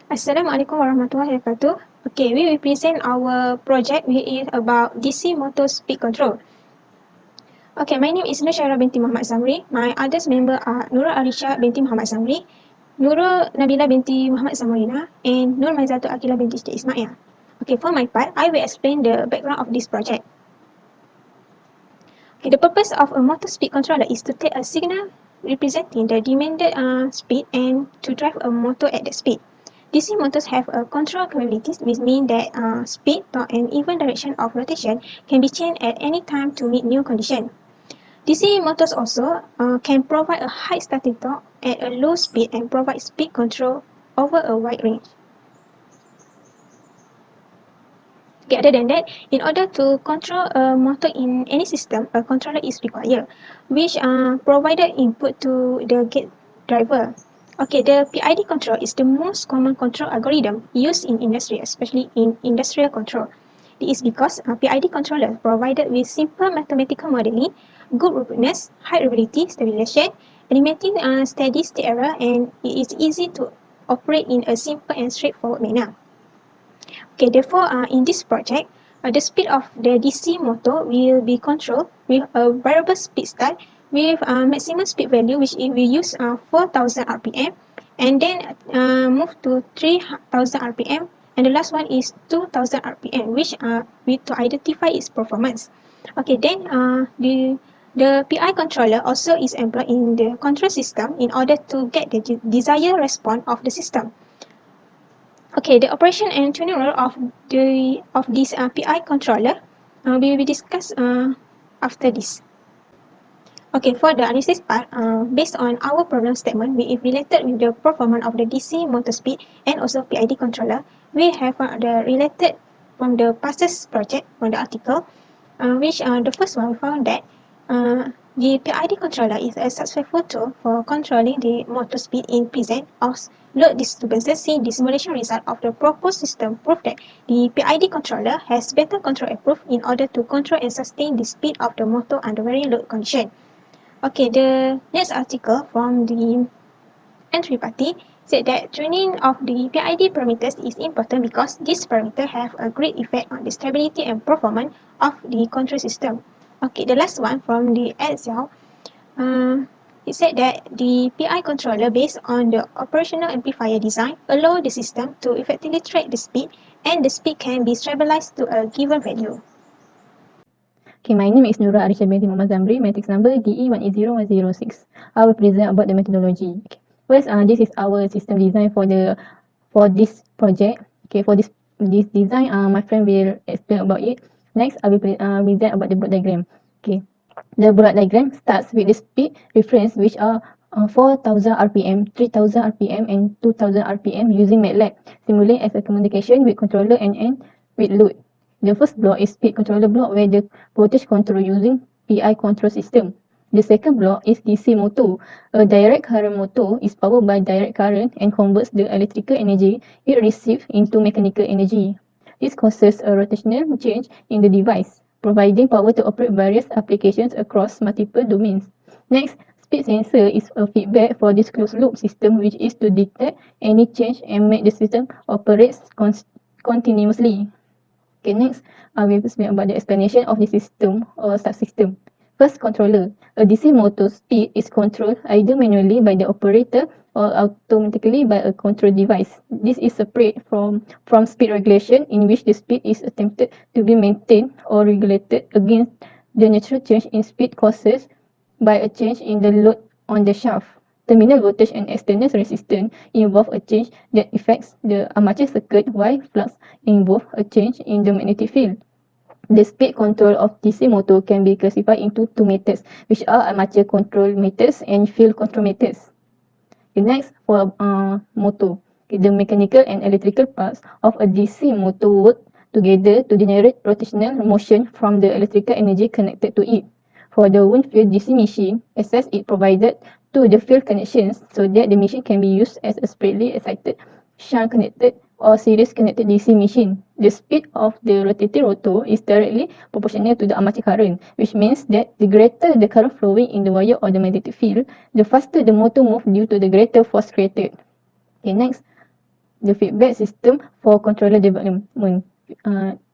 Assalamualaikum warahmatullahi wabarakatuh. Okay, we will present our project which is about DC motor speed control. Okay, my name is Nur Syairah binti Muhammad Zamri. My others member are Nurul Arisha binti Muhammad Zamri, Nurul Nabila binti Muhammad Zamrina, and Nur Maizatu Akilah binti Siti Ismail. Okay, for my part, I will explain the background of this project. Okay, the purpose of a motor speed controller is to take a signal representing the demanded speed and to drive a motor at that speed. DC motors have a control capabilities, which mean that speed, torque, and even direction of rotation can be changed at any time to meet new condition. DC motors also can provide a high starting torque at a low speed and provide speed control over a wide range. Okay, other than that, in order to control a motor in any system, a controller is required, which provided input to the gate driver. Okay, the PID control is the most common control algorithm used in industry, especially in industrial control. This is because PID controller provided with simple mathematical modeling, good robustness, high reliability, stabilization, eliminating steady state error, and it is easy to operate in a simple and straightforward manner. Okay, therefore, in this project, the speed of the DC motor will be controlled with a variable speed start with maximum speed value, which we use 4,000 RPM, and then move to 3,000 RPM, and the last one is 2,000 RPM, which we to identify its performance. Okay, then the PI controller also is employed in the control system in order to get the desired response of the system. Okay, the operation and tuning role of this PI controller will be discussed after this. Okay, for the analysis part, based on our problem statement, we related with the performance of the DC motor speed and also PID controller. We have the related from the past project from the article, which the first one we found that the PID controller is a successful tool for controlling the motor speed in presence of load disturbances. See, the simulation result of the proposed system prove that the PID controller has better control approved in order to control and sustain the speed of the motor under very load condition. Okay, the next article from the entry party said that tuning of the PID parameters is important because these parameters have a great effect on the stability and performance of the control system. Okay, the last one from the Excel, it said that the PI controller based on the operational amplifier design allow the system to effectively track the speed and the speed can be stabilized to a given value. Okay, my name is Nura Arisha binti Muhammad Zamri, matrix number DE180106. I will present about the methodology. Okay. First, this is our system design for this project. Okay, for this design, my friend will explain about it. Next, I will present about the block diagram. Okay, the block diagram starts with the speed reference, which are 4,000 RPM, 3,000 RPM, and 2,000 RPM using MATLAB. Simulate as a communication with controller and end with load. The first block is speed controller block where the voltage control using PI control system. The second block is DC motor. A direct current motor is powered by direct current and converts the electrical energy it receives into mechanical energy. This causes a rotational change in the device, providing power to operate various applications across multiple domains. Next, speed sensor is a feedback for this closed loop system, which is to detect any change and make the system operate continuously. Okay, next, we will speak about the explanation of the system or subsystem. First, controller. A DC motor speed is controlled either manually by the operator or automatically by a control device. This is separate from speed regulation, in which the speed is attempted to be maintained or regulated against the natural change in speed caused by a change in the load on the shaft. Terminal voltage and external resistance involve a change that affects the armature circuit, while flux involve a change in the magnetic field. The speed control of DC motor can be classified into two methods, which are armature control methods and field control methods. Okay, next, for motor. Okay, the mechanical and electrical parts of a DC motor work together to generate rotational motion from the electrical energy connected to it. For the wound field DC machine, access is provided to the field connections so that the machine can be used as a separately excited, shunt connected or series connected DC machine. the speed of the rotating rotor is directly proportional to the armature current, which means that the greater the current flowing in the wire or the magnetic field, the faster the motor moves due to the greater force created. Okay, next, the feedback system for controller development.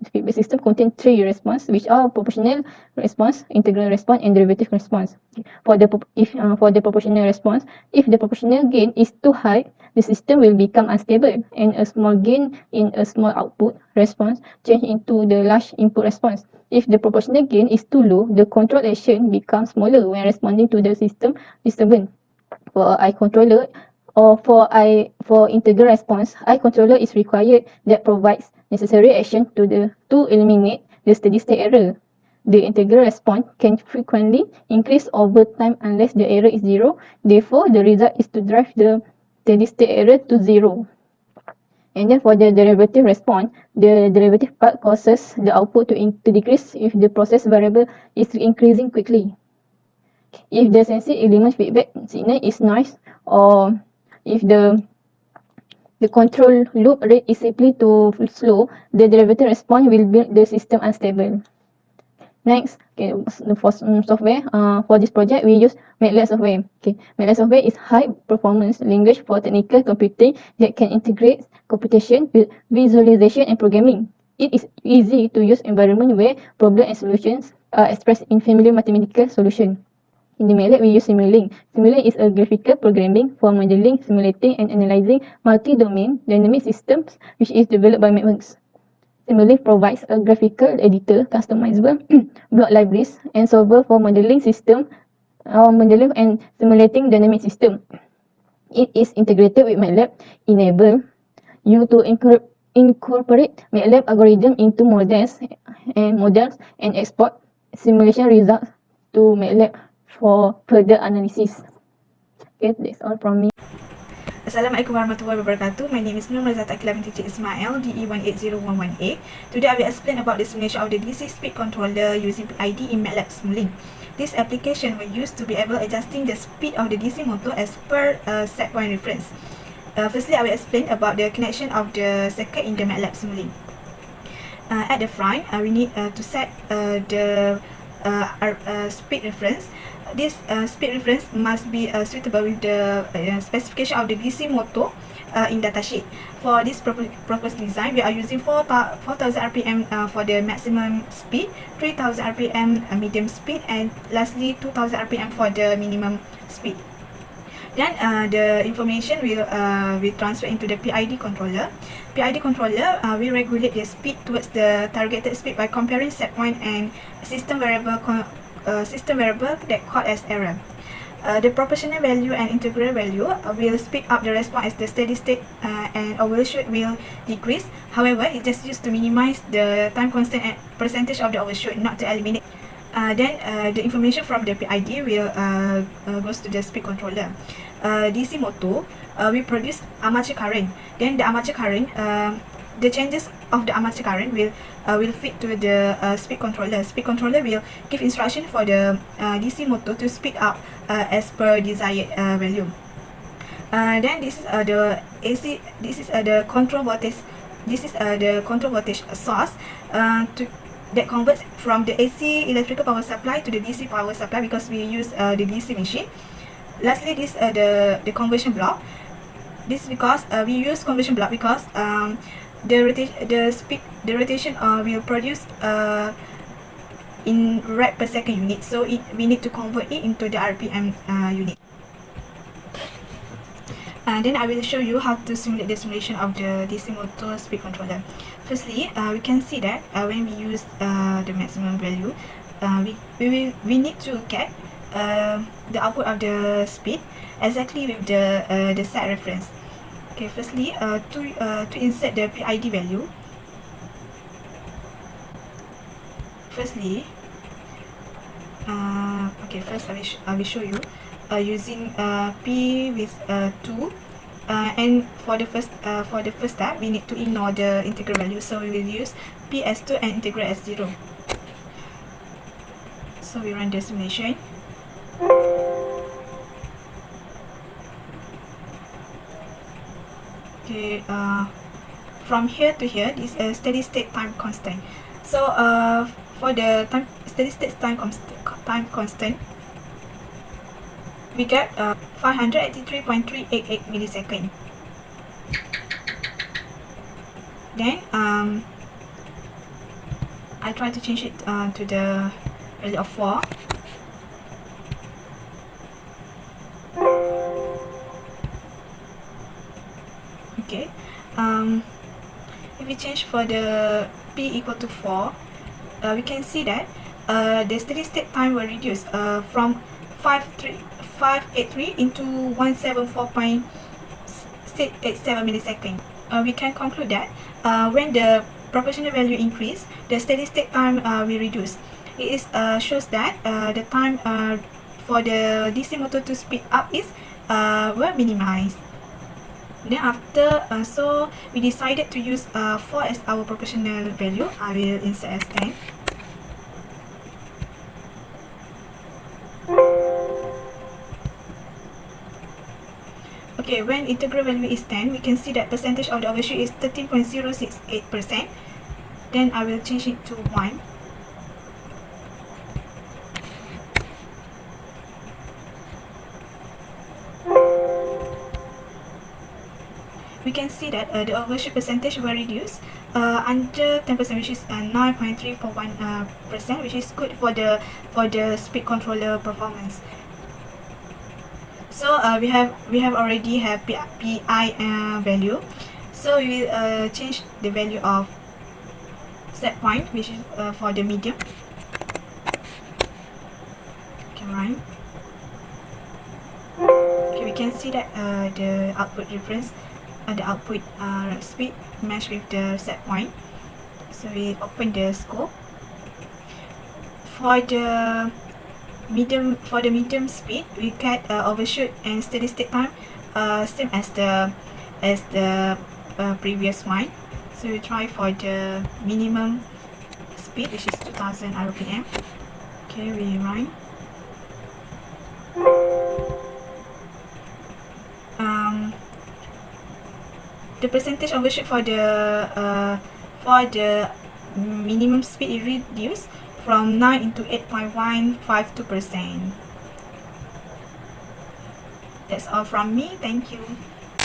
The feedback system contains three responses, which are proportional response, integral response, and derivative response. For the proportional response, if the proportional gain is too high, the system will become unstable, and a small gain in a small output response change into the large input response. If the proportional gain is too low, the control action becomes smaller when responding to the system disturbance. For I controller or for integral response, I controller is required that provides necessary action to eliminate the steady state error. The integral response can frequently increase over time unless the error is zero. Therefore, the result is to drive the steady state error to zero. And then for the derivative response, the derivative part causes the output to decrease if the process variable is increasing quickly. If the sensing element feedback signal is noise, or if the control loop rate is simply too slow, the derivative response will make the system unstable. Next, okay, for software, for this project, we use MATLAB software. Okay, MATLAB software is high performance language for technical computing that can integrate computation with visualization and programming. It is easy to use environment where problem and solutions are expressed in familiar mathematical solution. In the MATLAB, we use Simulink. Simulink is a graphical programming for modeling, simulating, and analyzing multi-domain dynamic systems, which is developed by MathWorks. Simulink provides a graphical editor, customizable block libraries, and solver for modeling and simulating dynamic system. It is integrated with MATLAB, enable you to incorporate MATLAB algorithm into models and export simulation results to MATLAB for further analysis. Okay, that's all from me. Assalamualaikum warahmatullahi wabarakatuh. My name is Nur Mazat Akila binti Cik Ismail, DE180118. Today I will explain about the simulation of the DC speed controller using PID in MATLAB Simulink. This application will use to be able adjusting the speed of the DC motor as per set point reference. Firstly, I will explain about the connection of the circuit in the MATLAB Simulink. At the front, we need to set the speed reference. This speed reference must be suitable with the specification of the DC motor in datasheet. For this proposed design, we are using 4,000 RPM for the maximum speed, 3,000 RPM medium speed, and lastly 2,000 RPM for the minimum speed. Then the information will transfer into the PID controller. PID controller will regulate the speed towards the targeted speed by comparing set point and system variable that called as error. The proportional value and integral value will speed up the response as the steady state and overshoot will decrease. However, it just used to minimize the time constant and percentage of the overshoot, not to eliminate. Then the information from the PID will goes to the speed controller. DC motor will produce armature current. Then the armature current, the changes of the armature current will feed to the speed controller. Speed controller will give instruction for the DC motor to speed up as per desired value. Then this is the AC. This is the control voltage. This is the control voltage source that converts from the AC electrical power supply to the DC power supply because we use the DC machine. Lastly, this the conversion block. This is because we use conversion block because the rotation will produce in rad per second unit, so we need to convert it into the RPM unit. Then I will show you how to simulate the simulation of the DC motor speed controller. Firstly, we can see that when we use the maximum value, we need to get the output of the speed exactly with the set reference. Okay, firstly, to insert the PID value, firstly, first I will show you using P with 2, and for the first step we need to ignore the integral value, so we will use P as 2 and integral as 0. So we run the simulation. Okay, from here to here is a steady state time constant. So for the steady state time constant, we get 583.388 millisecond. Then I try to change it to the value of 4. Okay. If we change for the p equal to 4, we can see that the steady state time will reduce from 583 into 174.687 millisecond. We can conclude that when the proportional value increase, the steady state time will reduce. It shows that the time for the DC motor to speed up is will minimize. Then after, so we decided to use 4 as our proportional value. I will insert as 10. Okay, when integral value is 10, we can see that percentage of the overshoot is 13.068%. Then I will change it to 1. We can see that the overshoot percentage will reduce under 10%, which is 9.341%, which is good for the speed controller performance. So we already have PI value. So we will change the value of set point, which is for the medium. Okay, right. Okay, we can see that the output difference. The output speed match with the set point. So we open the scope. For the medium speed, we get overshoot and steady state time same as the previous one. So we try for the minimum speed, which is 2000 RPM. Okay, we run. The percentage overshoot for the minimum speed is reduced from 9 into 8.152%. That's all from me. Thank you.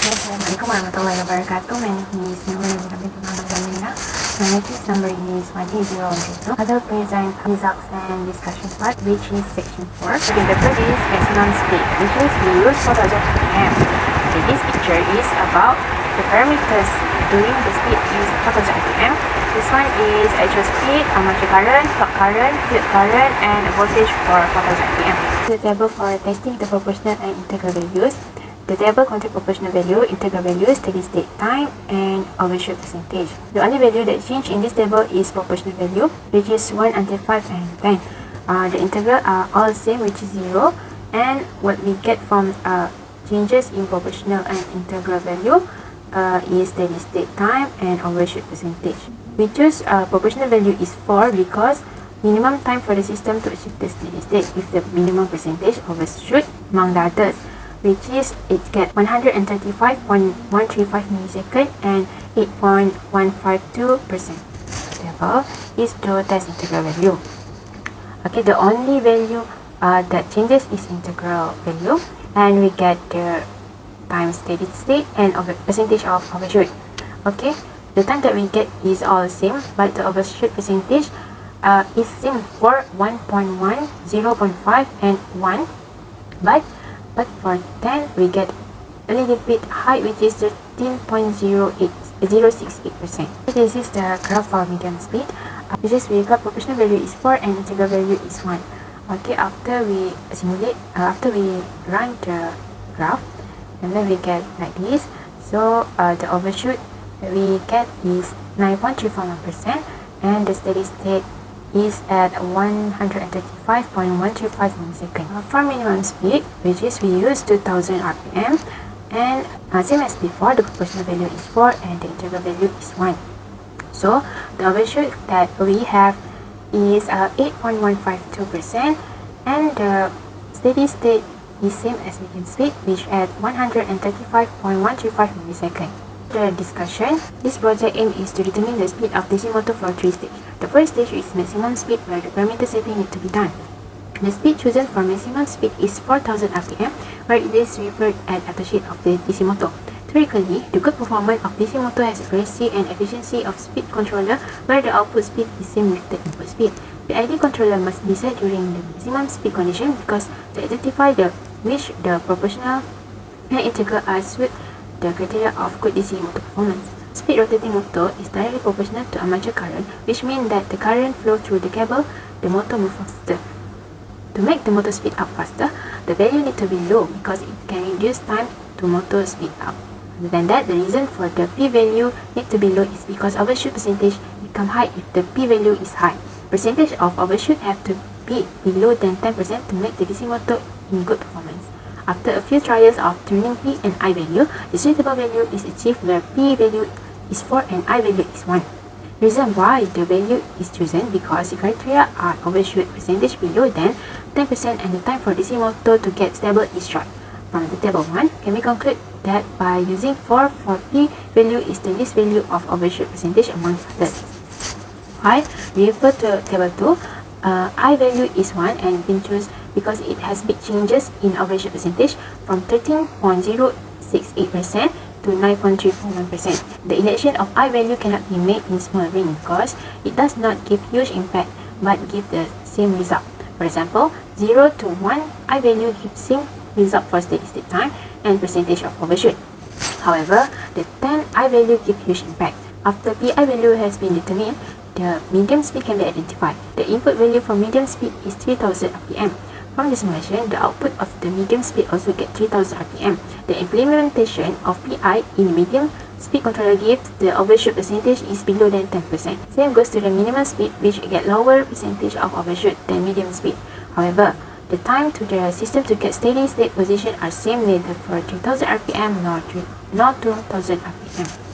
Assalamualaikum warahmatullahi wabarakatuh. My name is Nurul Zamina. My matrix number is 18012. I will present results and discussion part, which is section 4. Okay, the first is maximum speed, which is we use 4000 RPM. Okay, this picture is about the parameters during the speed is 4000 RPM. This one is actual speed, armature current, clock current, field current, and voltage for 4000 RPM. The table for testing the proportional and integral values. The table contains proportional value, integral value, steady state time, and overshoot percentage. The only value that change in this table is proportional value, which is 1 until 5 and 10. The integral are all same, which is 0, and what we get from changes in proportional and integral value is steady state time and overshoot percentage. We choose proportional value is 4 because minimum time for the system to achieve the steady state with the minimum percentage overshoot among the others, which is it get 135.135 millisecond and 8.152%. Therefore, is to test integral value. Okay, the only value that changes is integral value, and we get the time steady state and percentage of overshoot. Okay, the time that we get is all same, but the overshoot percentage is same for 1.1, 0.5, and 1, but for 10 we get a little bit high, which is 13.068%. This is the graph for medium speed. Which is we got proportional value is 4 and integral value is 1. Okay, after we simulate, after we run the graph, and then we get like this. So the overshoot that we get is 9.341%, and the steady state is at 135.135 milliseconds. For minimum speed, which is we use 2000 RPM, and same as before, the proportional value is 4 and the integral value is 1. So the overshoot that we have is 8.152%, and the steady state is same as medium speed, which at 135.135 milliseconds. The discussion. This project aim is to determine the speed of DC motor for 3 stages. The first stage is maximum speed, where the parameter setting need to be done. The speed chosen for maximum speed is 4000 rpm, where it is referred as attached of the DC motor. Theoretically, the good performance of DC motor has accuracy and efficiency of speed controller, where the output speed is same with the input speed. The ID controller must be set during the maximum speed condition because to identify which the proportional and integral are suit the criteria of good DC motor performance. Speed rotating motor is directly proportional to armature current, which means that the current flow through the cable, the motor moves faster. To make the motor speed up faster, the value need to be low because it can reduce time to motor speed up. Other than that, the reason for the p-value need to be low is because overshoot percentage become high if the p-value is high. Percentage of overshoot have to be below than 10% to make the DC motor in good performance. After a few trials of tuning P and I value, the suitable value is achieved where P value is 4 and I value is 1. Reason why the value is chosen because the criteria are overshoot percentage below than 10% and the time for DC motor to get stable is short. From the table 1, can we conclude that by using 4 for P value is the least value of overshoot percentage among others. Why? We refer to table 2. I value is 1 and been chosen because it has big changes in overshoot percentage from 13.068% to 9.341%. The election of I value cannot be made in small range because it does not give huge impact but give the same result. For example, 0 to 1 I value gives same result for steady state time and percentage of overshoot. However, the 10 I value give huge impact. After PI value has been determined, the medium speed can be identified. The input value for medium speed is 3000 rpm. From the simulation, the output of the medium speed also get 3000 rpm. The implementation of PI in medium speed controller gives the overshoot percentage is below than 10%. Same goes to the minimum speed, which get lower percentage of overshoot than medium speed. However, the time to the system to get steady state position are same neither for 3000 rpm nor 2000 rpm.